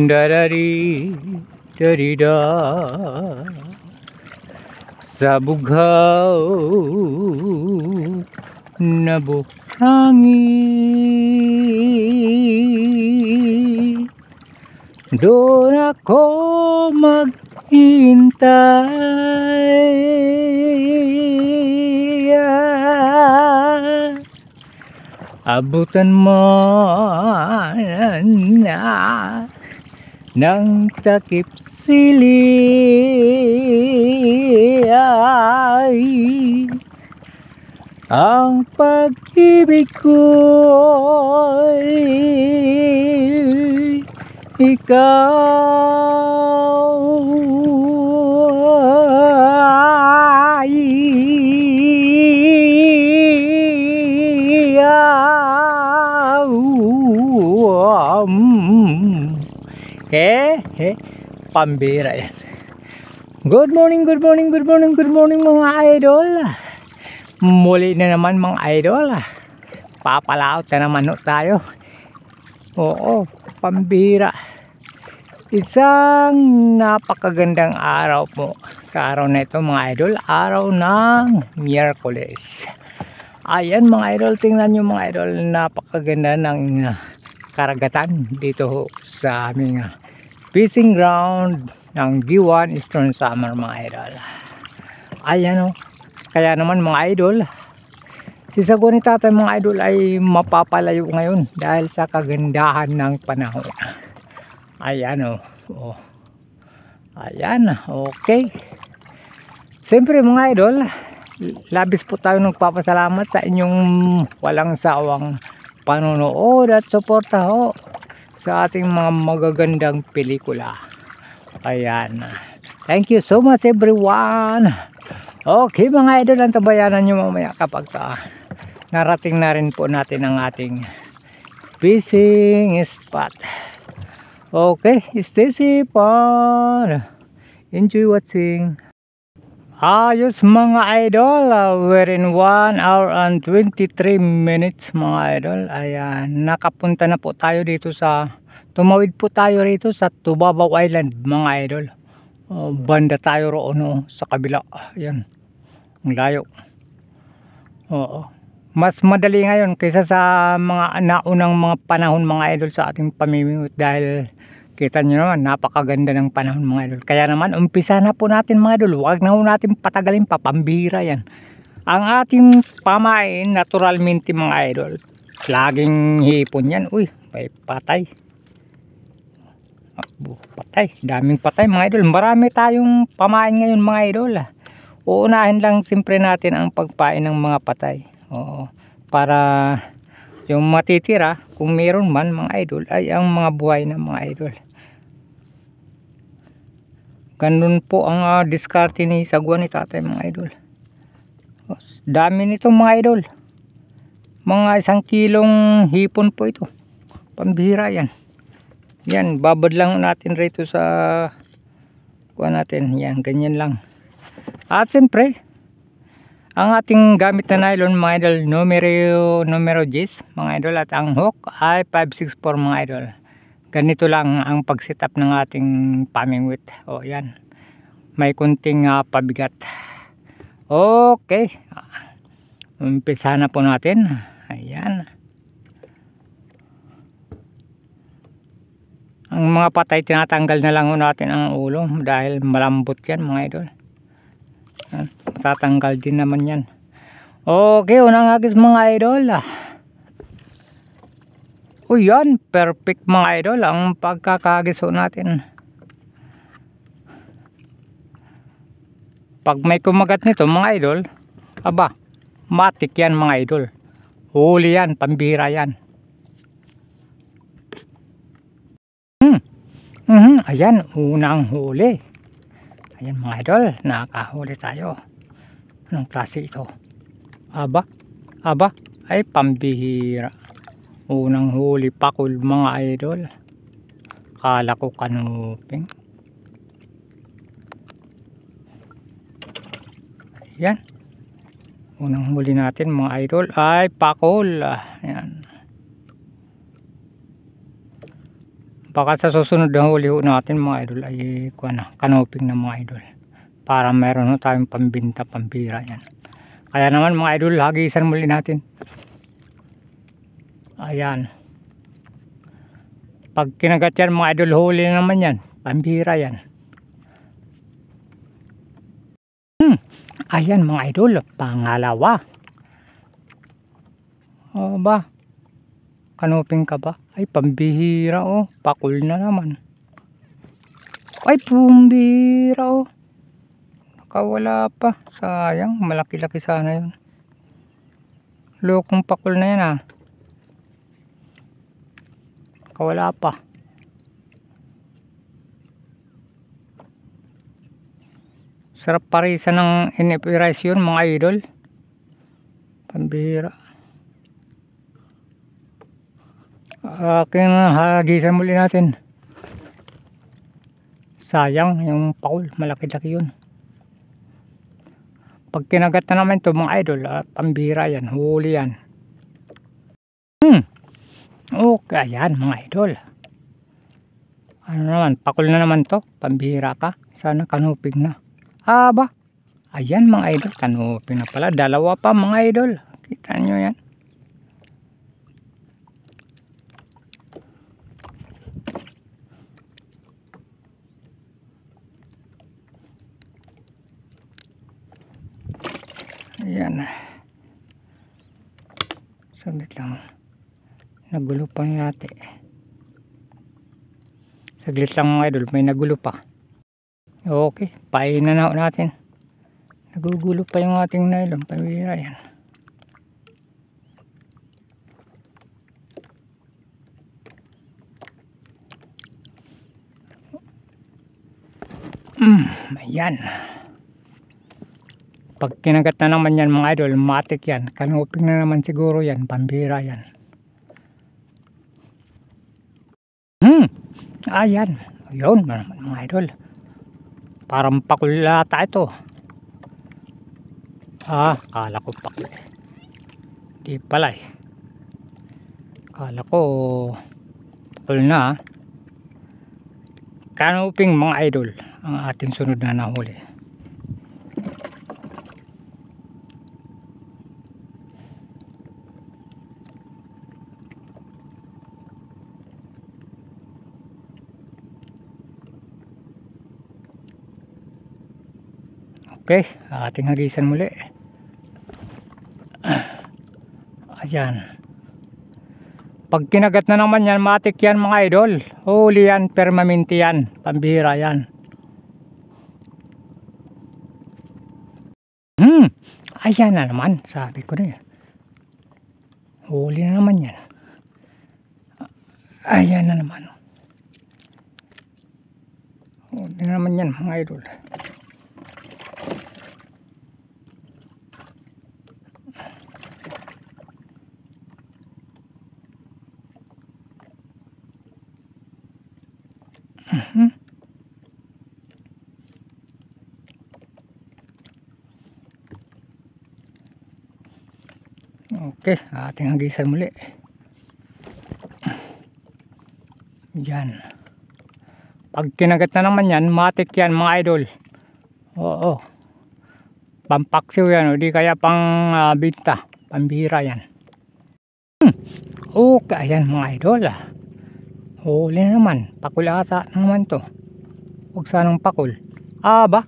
Darari darida sa bughaw na buhangin, doon ako maghintay. Abutan mo na ng takip sili ay ang pag-ibig ko'y ikaw ay pambira yan. Good morning mga idol. Muli na naman mga idol. Papalaot na naman tayo. Oo, pambira. Isang napakagandang araw po sa araw na ito mga idol. Araw ng Miyerkules. Ayan mga idol, tingnan nyo mga idol, napakaganda ng karagatan dito sa aming fishing ground ng G1 Eastern Summer mga idol. Ayan o, kaya naman mga idol, si Sagwa ni Tatay mga idol ay mapapalayo ngayon dahil sa kagandahan ng panahon. Ayan o, oh. Ayan, okay. Siyempre mga idol, labis po tayo nagpapasalamat sa inyong walang sawang panonood at suporta ho sa ating mga magagandang pelikula. Ayan, thank you so much everyone. Okay mga idol, ang tabayanan nyo mamaya kapag narating na rin po natin ang ating fishing spot. Okay, stay safe on. Enjoy watching. Ayos mga idol, we're in 1 hour and 23 minutes mga idol. Ayan, nakapunta na po tayo dito tumawid po tayo rito sa Tubabaw Island mga idol. Banda tayo roon sa kabila. Ayan, ang layo. Oo, mas madali ngayon kaysa sa mga naunang mga panahon mga idol sa ating pamimimit dahil kita nyo naman, napakaganda ng panahon mga idol. Kaya naman, umpisa na po natin mga idol. Huwag na po natin patagalin pa, pambira yan. Ang ating pamain, naturalmente mga idol, laging hipon yan. Uy, may patay. Patay, daming patay mga idol. Marami tayong pamain ngayon mga idol. Uunahin lang siyempre natin ang pagpain ng mga patay. Oo, para yung matitira, kung meron man mga idol, ay ang mga buhay na mga idol. Ganun po ang diskarte ni Sagwa ni Tatay mga idol. Dami nito mga idol. Mga 1 kilong hipon po ito. Pambihira yan. Yan, babad lang natin rito sa kuha natin. Yan, ganyan lang. At siyempre, ang ating gamit na nylon mga idol, numero 10 mga idol, at ang hook ay 564 mga idol. Ganito lang ang pag-setup ng ating pamingwit. O yan, may kunting pabigat. Okay, umpisa na po natin. Ayan, ang mga patay tinatanggal na lang natin ang ulo dahil malambot yan mga idol. Tatanggal din naman yan. Okay, unang agis mga idol. O yan, perfect mga idol ang pagkakagiso natin. Pag may kumagat nito mga idol, aba, matik yan mga idol. Huli yan, pambira yan. Ayan, unang huli. Ayan mga idol, nakahuli tayo. Anong klase ito? Aba, ay pambihira. Unang huli pakul mga idol. Kala ko kanuping. Yan. Unang huli natin mga idol ay pakol. Yan. Baka sa susunod na huli natin mga idol ay kanoping na mga idol. Para meron tayong pambinta, pambira yan. Kaya naman mga idol, hagisan muli natin. Ayan. Pag kinagat yan mga idol, huli naman yan. Pambira yan. Ayan mga idol, pangalawa. O ba? Kanoping ka ba? Ay, pambihira oh. Pakul na naman. Ay, pambihira oh. Nakawala pa. Sayang, malaki-laki sana yun. Lokong pakul na yan ah. Nakawala pa. Sarap parisa ng NFA rice yun mga idol. Pambihira. Hagisan muli natin. Sayang yung pakul, malaki-laki yun. Pag kinagat na naman ito mga idol, pambihira yan, huli yan. Okay, ayan mga idol. Ano naman, pakul na naman to, pambihira ka. Sana kanuping na. Ba? Ayan mga idol, kanuping na pala. Dalawa pa mga idol. Kita nyo yan. Ayan. Saglit lang. Nagulo pa yate. Saglit lang mga idol, may nagulo pa. Okay, painan na natin. Nagugulo pa yung ating nylon, pambihira yan. Ayan. Pag kinagat na naman yan mga idol, matik yan. Kanoping na naman siguro yan, pambihira yan. Ayan. Ayun mga idol. Parang pakul ata ito. Kala ko pakul. Di pala eh. Kala ko pakul na. Kanoping mga idol ang ating sunod na nahuli. Okay, ating hagisan muli. Ayan. Pag kinagat na naman yan, matik yan mga idol. Huli yan, permanente yan. Pambihira yan. Ayan na naman, sabi ko na yan. Huli na naman yan. Ayan na naman. Huli na naman yan mga idol. Okay, ating hagisan muli. Yan. Pag kinagat na naman yan, matik yan mga idol. Oo. Pampaksiw yan, o di kaya pang binta. Pambihira yan. Okay, ayan mga idol. Huli na naman. Pakul ata naman to. Huwag sanang pakul. Ba?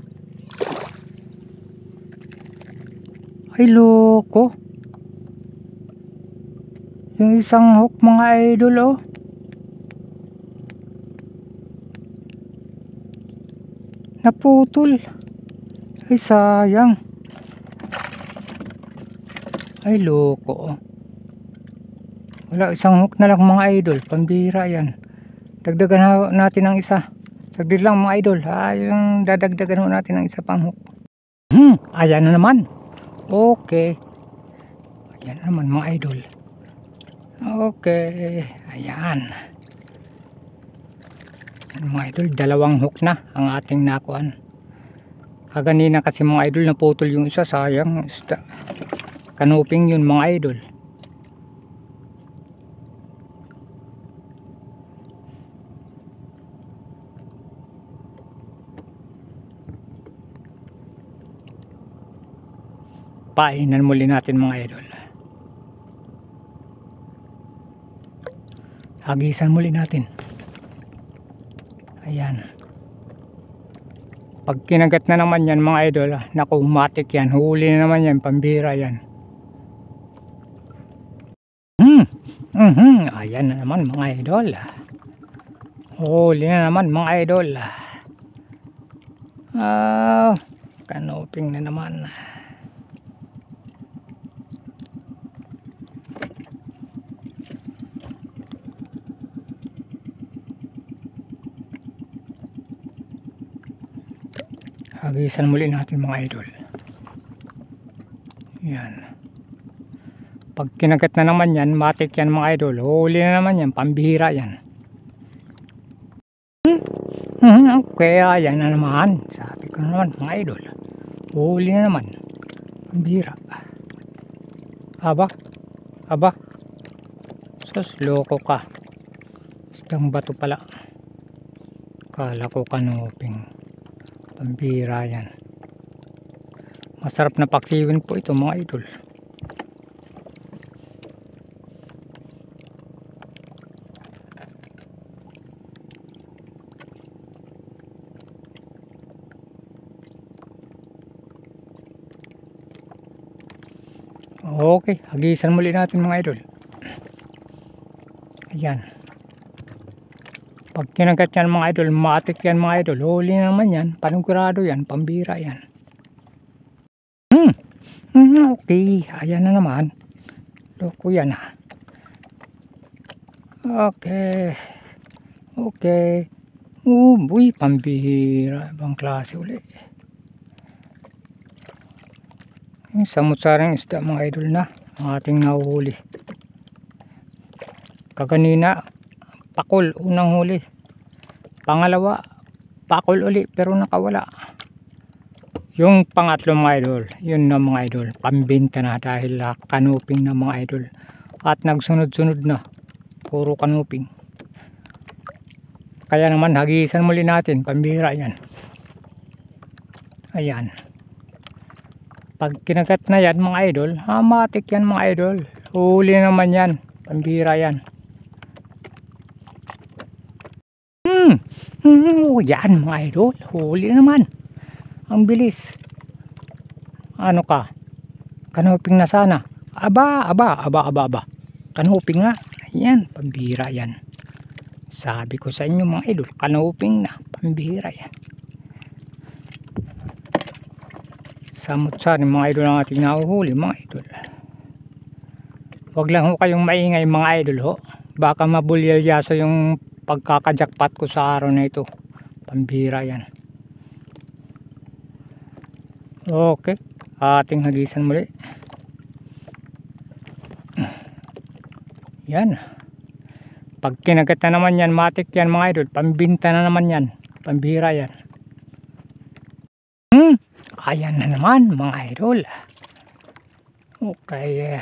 Ay loko. Yung isang hook mga idol oh. Naputol. Ay sayang. Ay loko oh. Wala, isang hook na lang mga idol. Pambihira yan. Dagdagan natin ng isa. Saglit lang mga idol. Yung dadagdagan natin ng isa pang hook. Ayan na naman. Okay. Ayan na naman mga idol. Okay. Ayan. Ayan mga idol. Dalawang hook na ang ating nakuhan. Kaganina kasi mga idol, naputol yung isa, sayang isda. Kanuping yun mga idol. Painan muli natin mga idol. Hagisan muli natin. Ayan. Pag kinagat na naman yan mga idol, naku, matik yan, huli na naman yan, pambira yan. Ayan na naman mga idol, huli na naman mga idol. Kanuping na naman. Hagisan muli natin mga idol. Yan. Pag kinagat na naman yan, matik yan mga idol, huli na naman yan, pambihira yan. Kaya yan na naman, sabi ko naman mga idol, huli na naman, pambihira. Aba, sus, loko ka. Isdang bato pala, kala ko kanuping. Pambira yan. Masarap na paksiwin po ito mga idol. Okay, hagisan muli natin mga idol. Ayan. Pag kinagat yan mga idol, matik yan mga idol, huli na naman yan, panigurado yan, pambira yan. Okay, ayan na naman. Loko yan ha. Okay. Boy, pambira, ibang klase uli. Yung samut-sarang isda mga idol na ang ating nahuhuli. Kaganina pakol, unang huli. Pangalawa pakol uli, pero nakawala. Yung pangatlo mga idol, yun na mga idol, pambenta na dahil kanuping na mga idol. At nagsunod-sunod na, puro kanuping. Kaya naman hagisan muli natin, pambira yan. Ayan. Pag kinagat na yan mga idol, matik yan mga idol, huli naman yan, pambira yan. Yan mga idol, huli naman. Ang bilis. Ano ka? Kanuping na sana. Aba. Kanuping nga. Ayan, pambira yan. Sabi ko sa inyo mga idol, kanuping na, pambira yan. Samut-sari mga idol ang ating nahuhuli mga idol. Huwag lang ho kayong maingay mga idol ho. Baka mabulyaso yung pagkakajakpat ko sa araw na ito. Pambira yan. Okay, ating hagisan muli. Yan. Pag kinagat na naman yan, matik yan mga idol, pambinta na naman yan, pambira yan. Ayan na naman mga idol. Okay.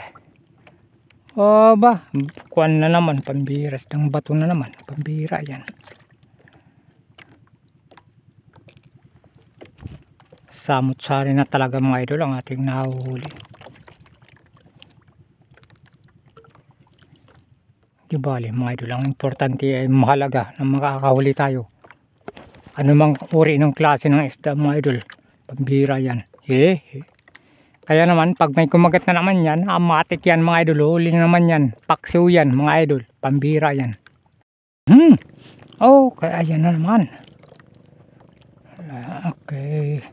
Kuwan na naman, pambira, ng bato na naman, pambira yan. Samut-sari na talaga mga idol ang ating nahuhuli. Di bali mga idol, ang importante ay mahalaga na makakahuli tayo. Ano mang uri ng klase ng isda mga idol, pambira yan. Kaya naman pag may kumagat na naman yan, matik yan mga idol, huli naman yan, paksiw yan mga idol, pambira yan. Kaya ayan na naman. Okay.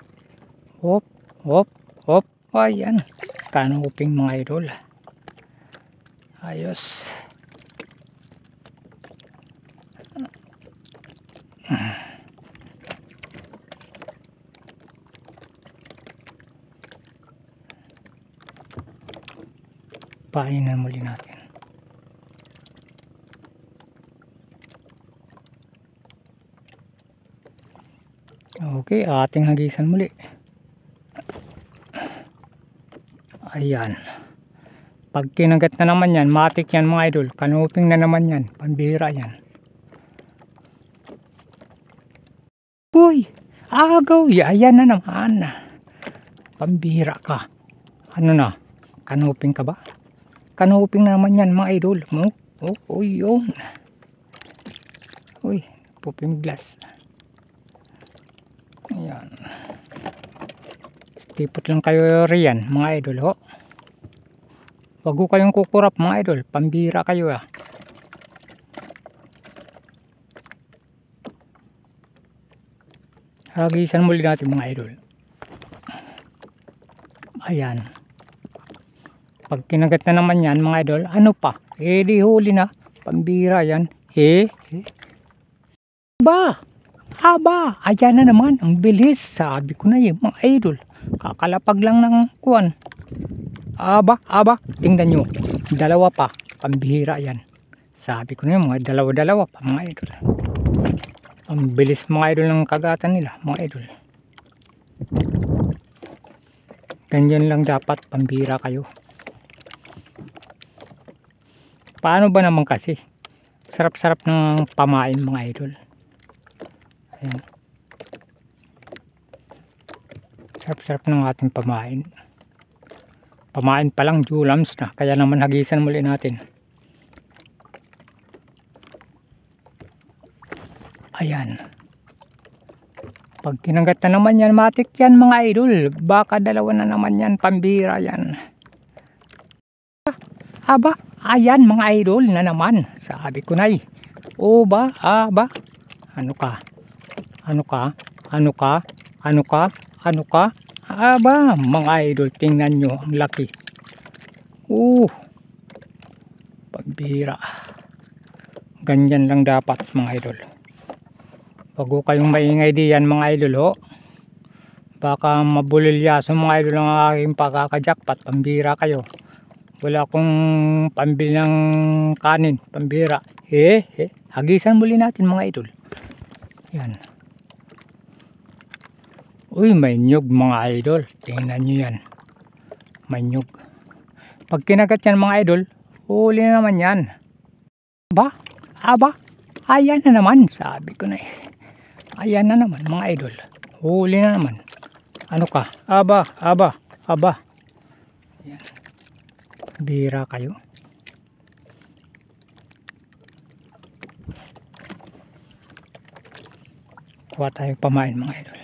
Hop. Ayan. Kanuping mga idol. Ayos. Painan muli natin. Okay, ating hagisan muli. Ayan. Pag kinagat na naman yan, matik yan mga idol. Kanuping na naman yan. Pambihira yan. Uy! Agaw! Ayan na naman. Pambihira ka. Ano na? Kanuping ka ba? Kanuping na naman yan mga idol. Uy, yun. Uy, pupimiglas. Ayan. Stipot lang kayo riyan mga idol ho. Wag ko kayong kukurap mga idol. Pambira kayo ah. Hagisan muli natin mga idol. Ayan. Pag kinagat na naman yan mga idol. Ano pa? Di huli na. Pambira yan. Ba? Aba. Ayan na naman. Ang bilis. Sabi ko na mga idol. Kakalapag lang ng kuwan. Aba. Tingnan nyo. Dalawa pa. Pambihira yan. Sabi ko na mga dalawa pa mga idol. Ang bilis mga idol ng kagatan nila mga idol. Ganyan lang dapat. Pambihira kayo. Paano ba naman kasi? Sarap-sarap ng pamain mga idol. Ayan. Sarap-sarap ng ating pamain. Pamain pa lang julams na. Kaya naman hagisan muli natin. Ayan. Pag kinagat na naman yan, matik yan mga idol. Baka dalawa na naman yan. Pambira yan. Aba. Ayan mga idol na naman. Sabi ko na ba? Aba. Ano ka? Aba, mga idol, tingnan nyo ang laki. Pagbihira. Ganyan lang dapat mga idol. Wag ko kayong maingay diyan mga idol ho. Baka mabulilyaso mga idol ang aking pagkakajakpat. Pambihira kayo. Wala akong pambili ng kanin. Pambihira. Hagisan muli natin mga idol. Yan. Uy, may nyug mga idol. Tingnan nyo yan. May nyug. Pag kinagat yan mga idol, huli na naman yan. Aba. Ayan na naman. Sabi ko na Ayan na naman mga idol. Huli na naman. Ano ka? Aba. Ayan. Bira kayo. Kuha tayo pamain mga idol.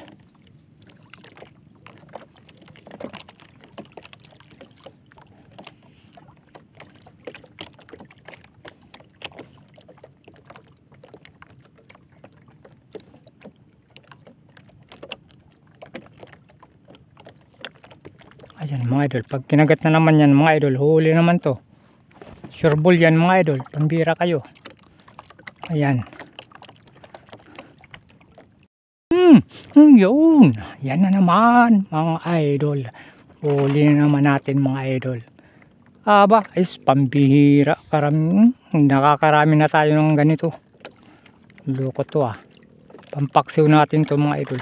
Ayan mga idol, pag kinagat na naman yan mga idol, huli naman to. Sureball yan mga idol, pambira kayo. Ayan. Yun. Yan na naman mga idol. Huli na naman natin mga idol. Aba, pambihira. Nakakarami na tayo ng ganito. Loko to Pampaksiw natin to mga idol.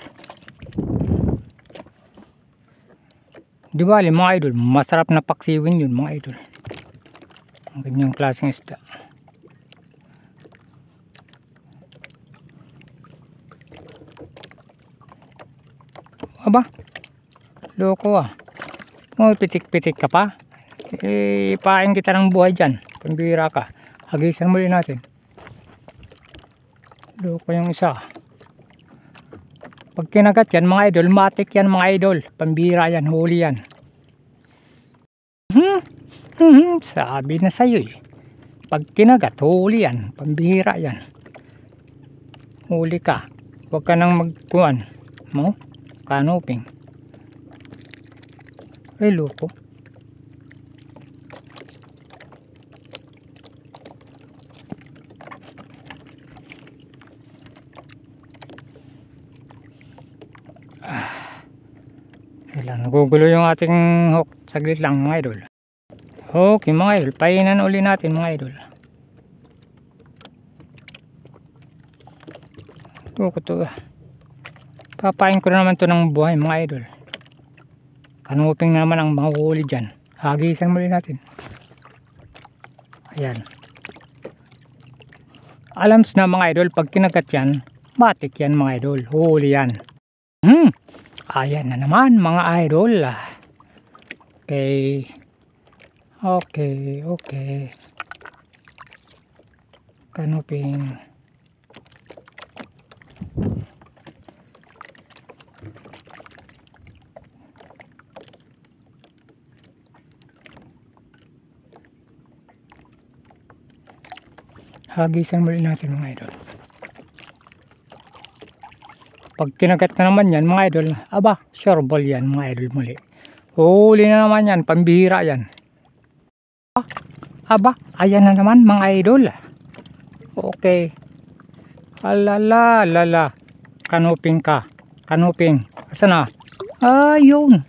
Di ba mga idol, masarap na paksiwin yun mga idol. Ang ganyang klaseng isda. Aba, loko pitik-pitik ka pa. Ipain kita ng buhay dyan. Pambira ka. Hagisan muli natin. Loko yung isa. Pag kinagat yan mga idol, matik yan mga idol. Pambira yan, huli yan. Sabi na sa'yo Pag kinagat, huli yan. Pambira yan. Huli ka. Huwag ka nang magkuhan. Kanuping. Loko. Nagugulo yung ating hook. Saglit lang mga idol. Okay mga idol, painan uli natin mga idol. Ito. Papain ko na naman to ng buhay mga idol. Kanuping naman ang mahuli dyan. Hagisan muli natin. Ayan. Alams na mga idol, pag kinagat yan, matik yan mga idol. Huli yan. Ayan na naman mga idol. Okay. Okay. Kanuping. Hagisan muli natin mga idol. Pag kinagat na naman yan mga idol, aba, sure ball yan mga idol muli. Huli na naman yan, pambihira yan. Aba, ayan na naman mga idol. Okay. Alala. Kanuping ka. Kanuping. Asa na? Ayun.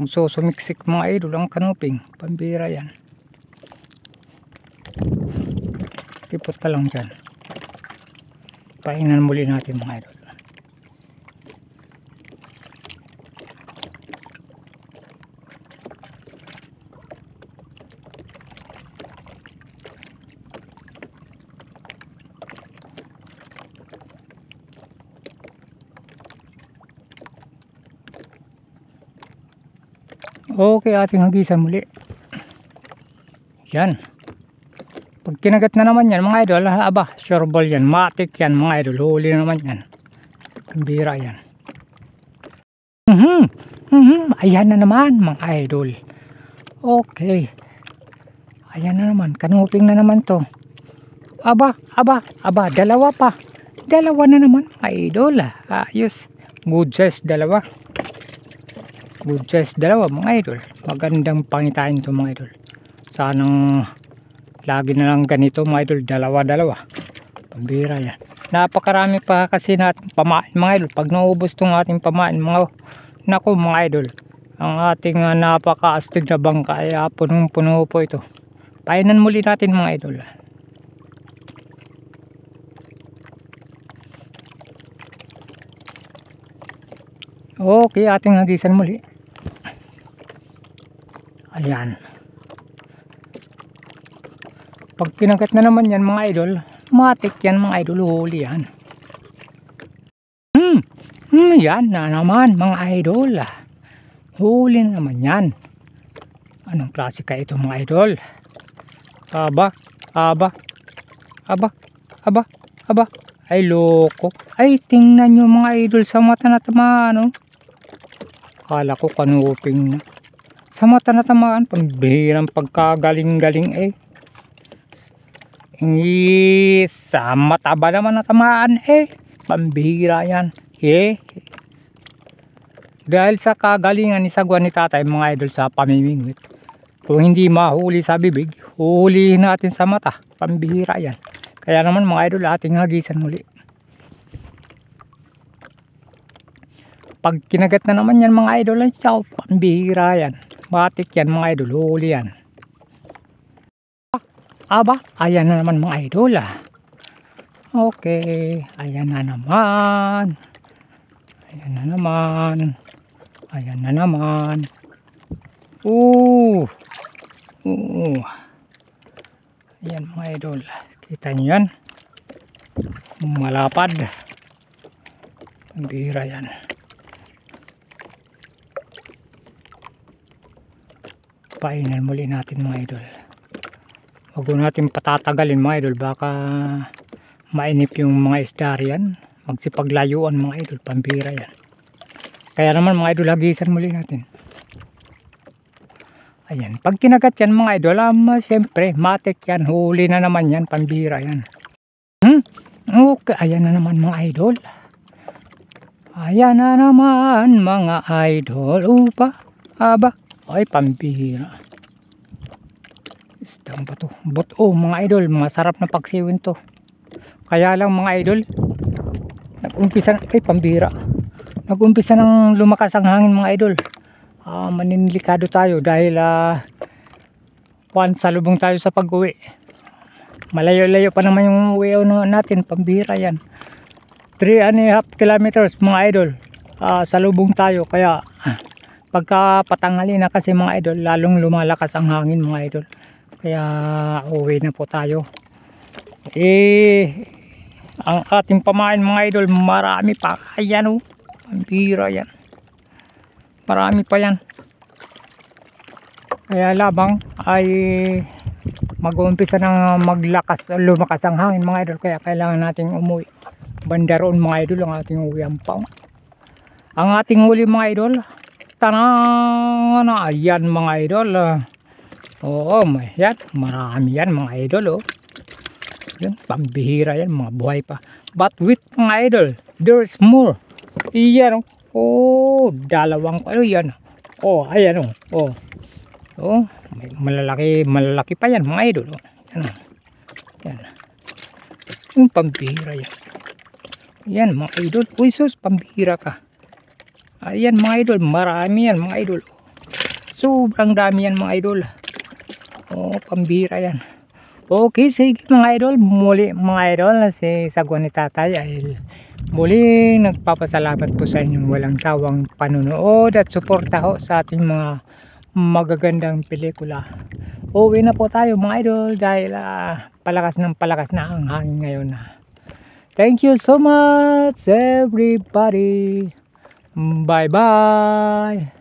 Nagsusumiksik mga idol ang kanuping. Pambihira yan. Tipot ka lang dyan. Pahingan muli natin mga idol. Okay, ating hagisan muli. Yan. Pag kinagat na naman yan mga idol, aba, sure ball yan, matik yan mga idol, huli na naman yan. Bira yan. Ayan na naman mga idol. Okay. Ayan na naman, kanuping na naman to. Aba, dalawa pa. Dalawa na naman mga idol. Ayos. Good size dalawa. Good size dalawa mga idol. Magandang pangitain to mga idol. Sanang lagi na lang ganito mga idol, dalawa. Pambira yan. Napakarami pa kasi natin pamain mga idol. Pag naubos tong ating pamain mga, naku mga idol, ang ating napakaastig na bangka ay punong-puno po ito. Painan muli natin mga idol. Okay, ating hagisan muli. Ayan. Pag kinagat na naman yan mga idol, matik yan mga idol, huli yan. Yan na naman mga idol. Huli na naman yan. Anong klase ka ito mga idol? Aba. Ay loko. Ay tingnan nyo mga idol, sa mata na tamaan. Kala ko kanuping na. Sa mata na tamaan, pambihirang pagkagaling-galing sa mata ba naman natamaan pambihira yan dahil sa kagalingan ni sagwan ni tatay mga idol sa pamimingwit. Kung hindi mahuli sa bibig, huhulihin natin sa mata, pambihira yan. Kaya naman mga idol, ating hagisan muli. Pag kinagat na naman yan mga idol, pambihira yan, batik yan mga idol, huli yan. Aba, ayan na naman mga idol. Okay, ayan na naman. Ayan mga idol, kita nyo yan, malapad, pambihira yan. Painan muli natin mga idol. Huwag natin patatagalin mga idol, baka mainip yung mga isda riyan, magsipaglayuan mga idol, pambihira yan. Kaya naman mga idol, hagisan muli natin. Ayan, pag kinagat yan mga idol, siyempre matik yan, huli na naman yan, pambihira yan. Okay, ayan na naman mga idol. Ayan na naman mga idol. Aba, ay pambihira. Isdang ba to? Mga idol, masarap na pagsiwin to. Kaya lang mga idol, pambihira. Nag-umpisa ng lumakas ang hangin mga idol. Maninilikado tayo dahil salubong tayo sa pag-uwi. Malayo-layo pa naman yung uwi natin, pambihira yan. 3.5 kilometers mga idol. Salubong tayo, kaya Pagka patanghali na kasi mga idol, lalong lumalakas ang hangin mga idol. Kaya uwi na po tayo. Ang ating pamain mga idol, marami pa. Ayan o, ang bira yan. Marami pa yan. Kaya labang ay mag-uumpisa ng lumakas ang hangin mga idol. Kaya kailangan nating umuwi. Banda roon mga idol ang ating uwi ampaw. Ang ating huli mga idol, tanang na, ayan mga idol. Oo, yan, marami yan mga idol. Yan, pambihira yan, mga buhay pa. But with mga idol, there's more. Iyan dalawang yan. Ayan malalaki pa yan mga idol. Yan. Yung pambihira yan. Yan mga idol, uy sus, pambihira ka. Ayan mga idol, marami yan mga idol. Sobrang dami yan mga idol. Pambihira yan. Okay, sige mga idol, muli mga idol, si Sagwan ni Tatay ay muli nagpapasalamat po sa inyong walang sawang panunood at suporta ho sa ating mga magagandang pelikula. Uwi na po tayo mga idol dahil palakas na ang hangin ngayon. Thank you so much everybody. Bye bye.